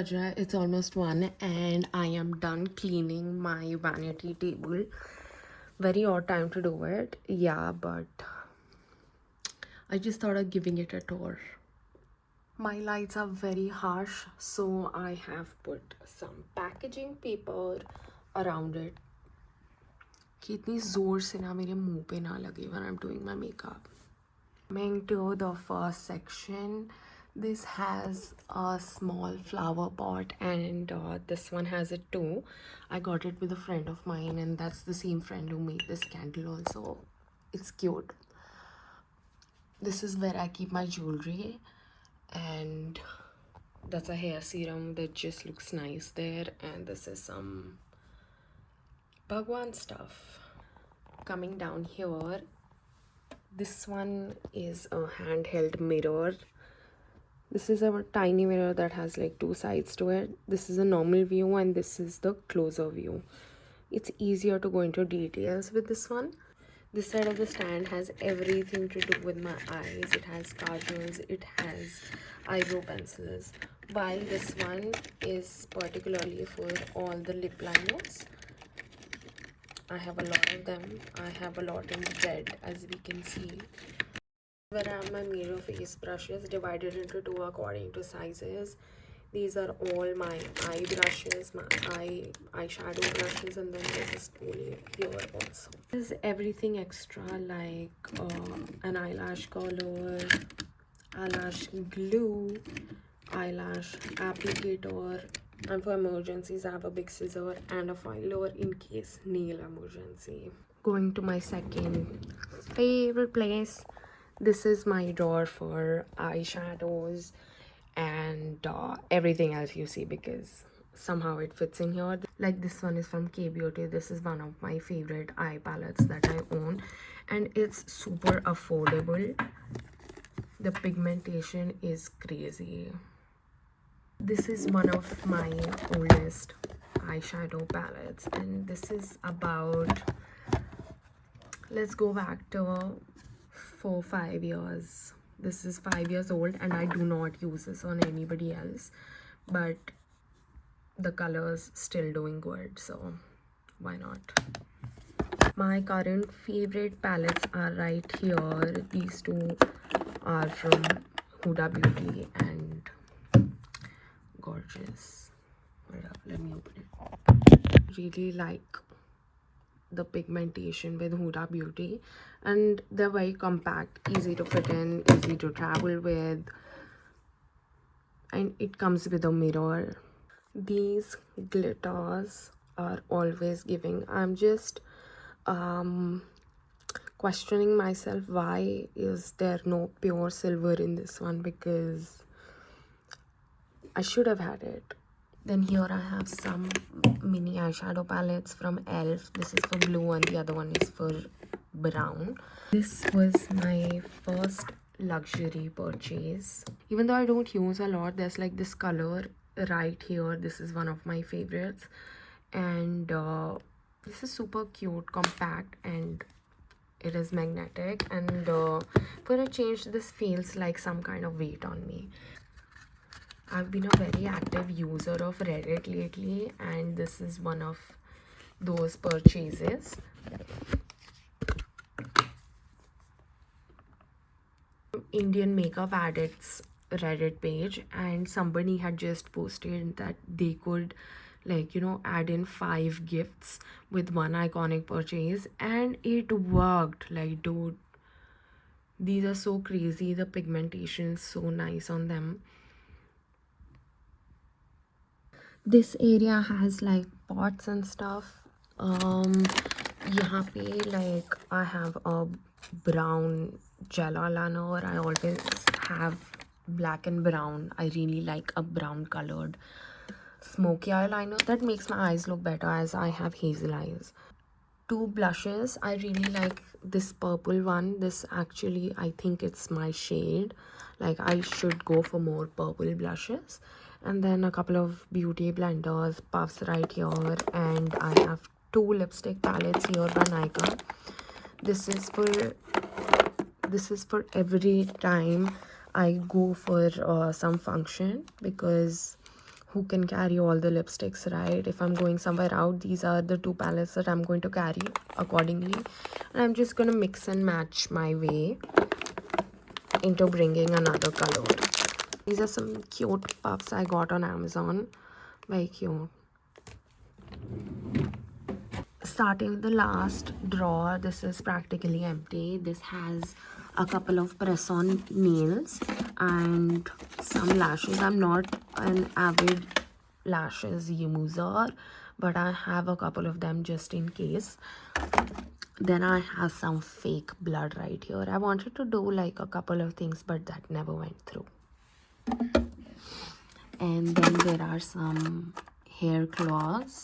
baj raha hai. It's almost 1 and I am done cleaning my vanity table. Very odd time to do it. Yeah, but I just thought of giving it a tour. My lights are very harsh, so I have put some packaging paper around it. कि इतनी ज़ोर से ना मेरे मुंह पे ना लगे when I'm doing my makeup. Coming to the first section, this has a small flower pot and this one has it too. I got it with a friend of mine and that's the same friend who made this candle also. It's cute. This is where I keep my jewelry and that's a hair serum that just looks nice there, and this is some Bhagwan stuff. Coming down here, this one is a handheld mirror. This is a tiny mirror that has like 2 sides to it. This is a normal view and this is the closer view. It's easier to go into details with this one. This side of the stand has everything to do with my eyes. It has kajals, it has eyebrow pencils, while this one is particularly for all the lip liners. I have a lot of them. I have a lot in red, as we can see. Where I have my mirror face brushes divided into 2 according to sizes. These are all my eye brushes, my eyeshadow brushes, and then there's a spool here also. This is everything extra like an eyelash color, eyelash glue, eyelash applicator, and for emergencies I have a big scissor and a filer in case nail emergency. Going to my second favorite place. This is my drawer for eyeshadows and everything else you see, because somehow it fits in here. Like this one is from K Beauty. This is one of my favorite eye palettes that I own and it's super affordable. The pigmentation is crazy. This is one of my oldest eyeshadow palettes and this is about, let's go back to 4-5 years. This is 5 years old and I do not use this on anybody else, but the color's still doing good, so why not. My current favorite palettes are right here. These two are from Huda Beauty and gorgeous. Wait up, let me open it. Really like the pigmentation with Huda Beauty and they're very compact, easy to fit in, easy to travel with, and it comes with a mirror. These glitters are always giving. I'm just questioning myself, why is there no pure silver in this one, because I should have had it. Then here I have some mini eyeshadow palettes from e.l.f. This is for blue and the other one is for brown. This was my first luxury purchase. Even though I don't use a lot, there's like this color right here. This is one of my favorites and this is super cute, compact, and it is magnetic, and for a change this feels like some kind of weight on me. I've been a very active user of Reddit lately and this is one of those purchases. Indian Makeup Addicts Reddit page and somebody had just posted that they could, like, you know, add in 5 gifts with one iconic purchase and it worked. Like, dude, these are so crazy. The pigmentation is so nice on them. This area has like pots and stuff. यहाँ पे like I have a brown gel eyeliner. I always have black and brown. I really like a brown colored smoky eyeliner that makes my eyes look better as I have hazel eyes. 2 blushes. I really like this purple one. This actually, I think it's my shade. Like, I should go for more purple blushes. And then a couple of beauty blenders, puffs right here, and I have 2 lipstick palettes here by Nykaa. This is for every time I go for some function, because who can carry all the lipsticks, right? If I'm going somewhere out, these are the 2 palettes that I'm going to carry accordingly, and I'm just gonna mix and match my way into bringing another color. These are some cute puffs I got on Amazon. Very cute. Starting with the last drawer, this is practically empty. This has a couple of press-on nails and some lashes. I'm not an avid lashes user, but I have a couple of them just in case. Then I have some fake blood right here. I wanted to do like a couple of things, but that never went through. And then there are some hair claws.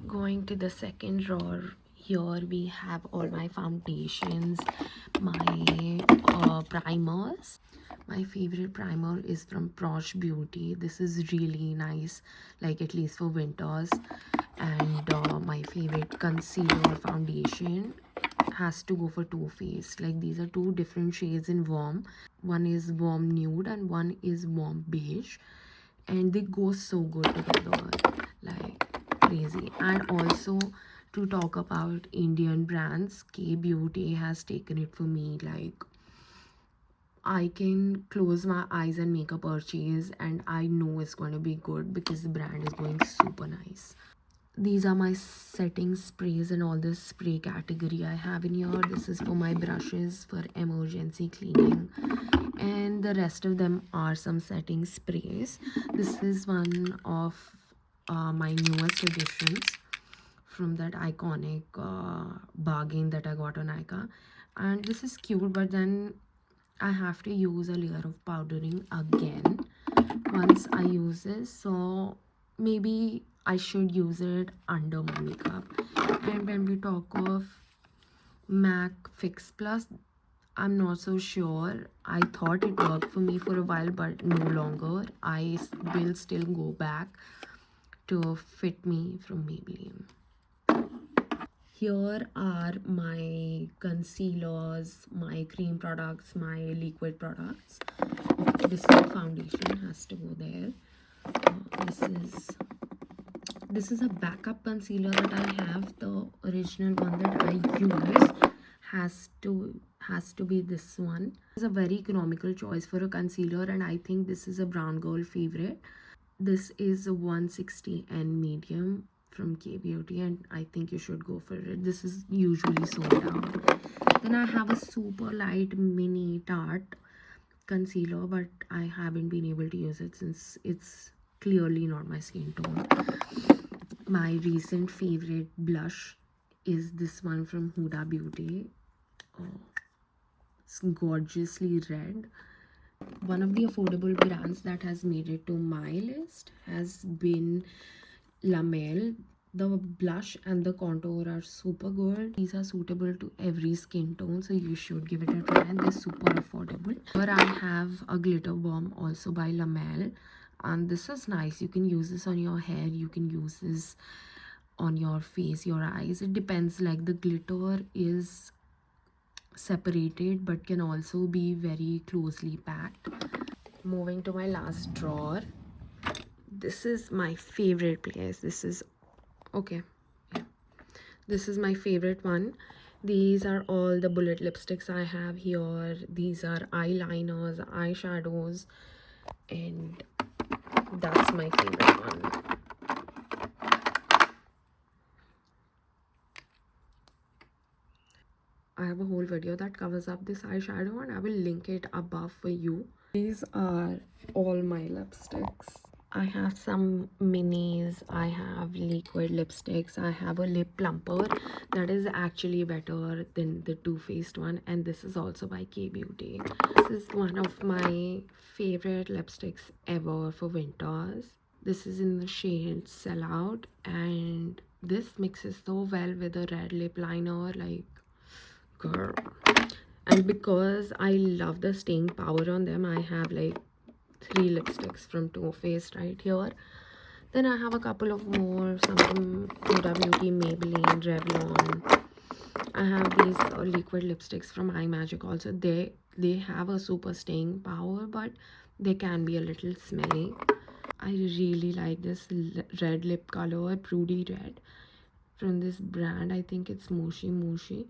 Going to the second drawer, here we have all my foundations, my primers. My favorite primer is from Prosh Beauty. This is really nice, like at least for winters. And my favorite concealer foundation has to go for Too Faced. Like these are 2 different shades in warm. One is warm nude and one is warm beige, and they go so good together, like crazy. And also, to talk about Indian brands, K Beauty has taken it for me. Like I can close my eyes and make a purchase and I know it's going to be good because the brand is going super nice. These are my setting sprays and all this spray category I have in here. This is for my brushes for emergency cleaning, and the rest of them are some setting sprays. This is one of my newest additions from that iconic bargain that I got on Ika, and this is cute, but then I have to use a layer of powdering again once I use this, so maybe I should use it under my makeup. And when we talk of MAC Fix Plus, I'm not so sure. I thought it worked for me for a while, but no longer. I will still go back to Fit Me from Maybelline. Here are my concealers, my cream products, my liquid products. This foundation has to go there. This is a backup concealer that I have. The original one that I use has to be this one. It's a very economical choice for a concealer, and I think this is a brown girl favorite. This is a 160N medium from K Beauty, and I think you should go for it. This is usually sold out. Then I have a super light mini Tarte concealer, but I haven't been able to use it since it's clearly not my skin tone. My recent favorite blush is this one from Huda Beauty. It's gorgeously red. One of the affordable brands that has made it to my list has been La Mer. The blush and the contour are super good. These are suitable to every skin tone, so you should give it a try, and they're super affordable. Here I have a glitter bomb also by La Mer, and this is nice. You can use this on your hair, you can use this on your face, your eyes. It depends, like the glitter is separated but can also be very closely packed. Moving to my last drawer, this is my favorite place. This is this is my favorite one. These are all the bullet lipsticks I have here. These are eyeliners, eyeshadows, and that's my favorite one. I have a whole video that covers up this eyeshadow, and I will link it above for you. These are all my lipsticks. I have some minis, I have liquid lipsticks, I have a lip plumper that is actually better than the Too Faced one, and this is also by K Beauty. This is one of my favorite lipsticks ever for winters. This is in the shade Sellout, and this mixes so well with a red lip liner, like girl. And because I love the staying power on them, I have like 3 lipsticks from Too Faced right here. Then I have a couple of more, some from Huda Beauty, Maybelline, Revlon. I have these liquid lipsticks from iMagic also. They they have a super staying power, but they can be a little smelly. I really like this red lip color, Prudy Red, from this brand. I think it's Moshi,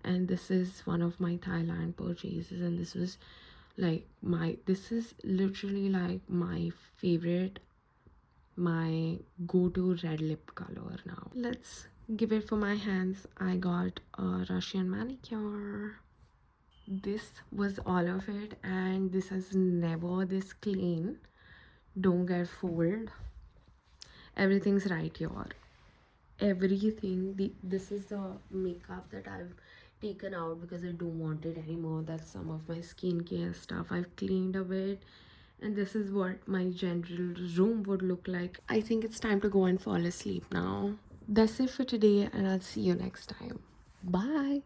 and this is one of my Thailand purchases, and this was like this is literally like my favorite, my go-to red lip color now. Let's give it for my hands. I got a Russian manicure. This was all of it, and this is never this clean. Don't get fooled. Everything's right here. Everything. This is the makeup that I've taken out because I don't want it anymore. That's some of my skincare stuff I've cleaned a bit, and this is what my general room would look like. I think it's time to go and fall asleep now. That's it for today, and I'll see you next time. Bye.